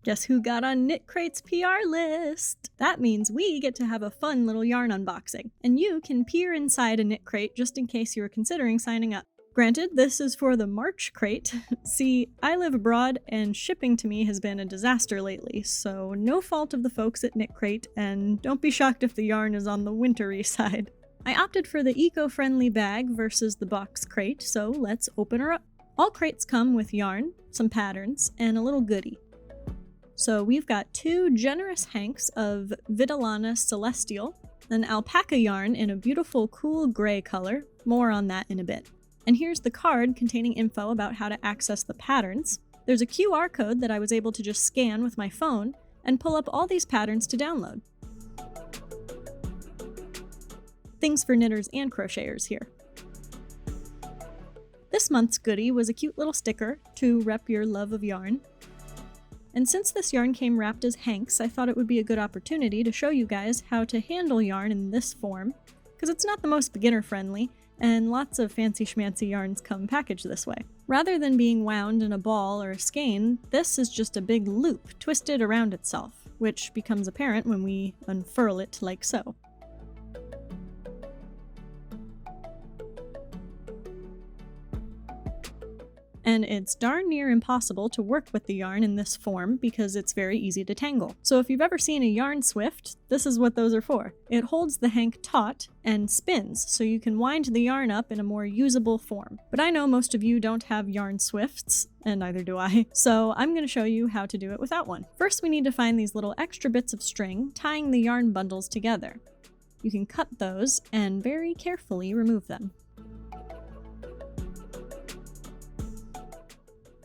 Guess who got on Knitcrate's PR list? That means we get to have a fun little yarn unboxing, and you can peer inside a Knitcrate just in case you were considering signing up. Granted, this is for the March crate. See, I live abroad and shipping to me has been a disaster lately, so no fault of the folks at Knitcrate, and don't be shocked if the yarn is on the wintry side. I opted for the eco-friendly bag versus the box crate, so let's open her up. All crates come with yarn, some patterns, and a little goodie. So we've got 2 generous hanks of Vitellana Celestial, an alpaca yarn in a beautiful cool gray color, more on that in a bit. And here's the card containing info about how to access the patterns. There's a QR code that I was able to just scan with my phone and pull up all these patterns to download. Things for knitters and crocheters here. This month's goodie was a cute little sticker to rep your love of yarn. And since this yarn came wrapped as hanks, I thought it would be a good opportunity to show you guys how to handle yarn in this form, because it's not the most beginner-friendly, and lots of fancy schmancy yarns come packaged this way. Rather than being wound in a ball or a skein, this is just a big loop twisted around itself, which becomes apparent when we unfurl it like so. And it's darn near impossible to work with the yarn in this form because it's very easy to tangle. So if you've ever seen a yarn swift, this is what those are for. It holds the hank taut and spins, so you can wind the yarn up in a more usable form. But I know most of you don't have yarn swifts, and neither do I, so I'm going to show you how to do it without one. First, we need to find these little extra bits of string tying the yarn bundles together. You can cut those and very carefully remove them.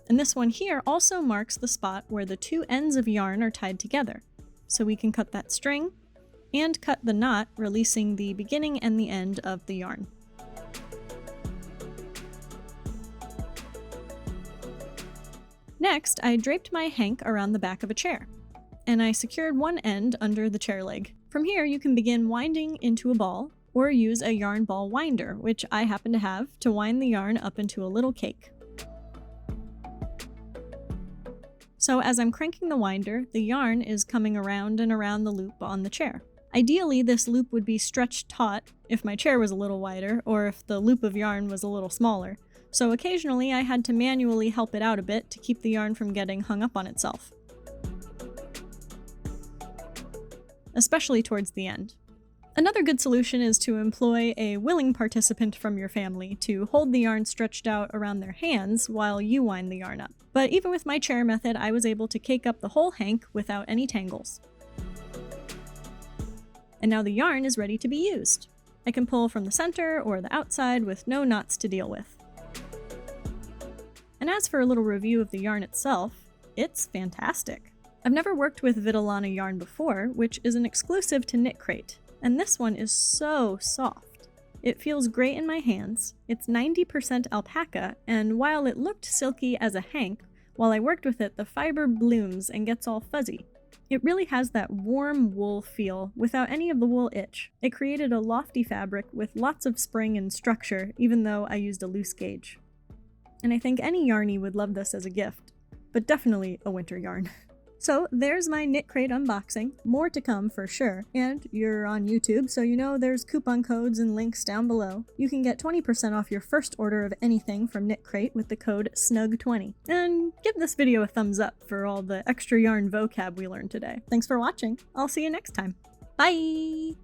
And this one here also marks the spot where the 2 ends of yarn are tied together. So we can cut that string and cut the knot, releasing the beginning and the end of the yarn. Next, I draped my hank around the back of a chair, and I secured one end under the chair leg. From here, you can begin winding into a ball, or use a yarn ball winder, which I happen to have, to wind the yarn up into a little cake. So as I'm cranking the winder, the yarn is coming around and around the loop on the chair. Ideally, this loop would be stretched taut if my chair was a little wider, or if the loop of yarn was a little smaller. So occasionally I had to manually help it out a bit to keep the yarn from getting hung up on itself. Especially towards the end. Another good solution is to employ a willing participant from your family to hold the yarn stretched out around their hands while you wind the yarn up. But even with my chair method, I was able to cake up the whole hank without any tangles. And now the yarn is ready to be used. I can pull from the center or the outside with no knots to deal with. And as for a little review of the yarn itself, it's fantastic. I've never worked with Vitellana yarn before, which is an exclusive to Knitcrate. And this one is so soft. It feels great in my hands, it's 90% alpaca, and while it looked silky as a hank, while I worked with it, the fiber blooms and gets all fuzzy. It really has that warm wool feel without any of the wool itch. It created a lofty fabric with lots of spring and structure, even though I used a loose gauge. And I think any yarnie would love this as a gift, but definitely a winter yarn. So there's my Knitcrate unboxing, more to come for sure, and you're on YouTube, so you know there's coupon codes and links down below. You can get 20% off your first order of anything from Knitcrate with the code SNUG20. And give this video a thumbs up for all the extra yarn vocab we learned today. Thanks for watching, I'll see you next time. Bye!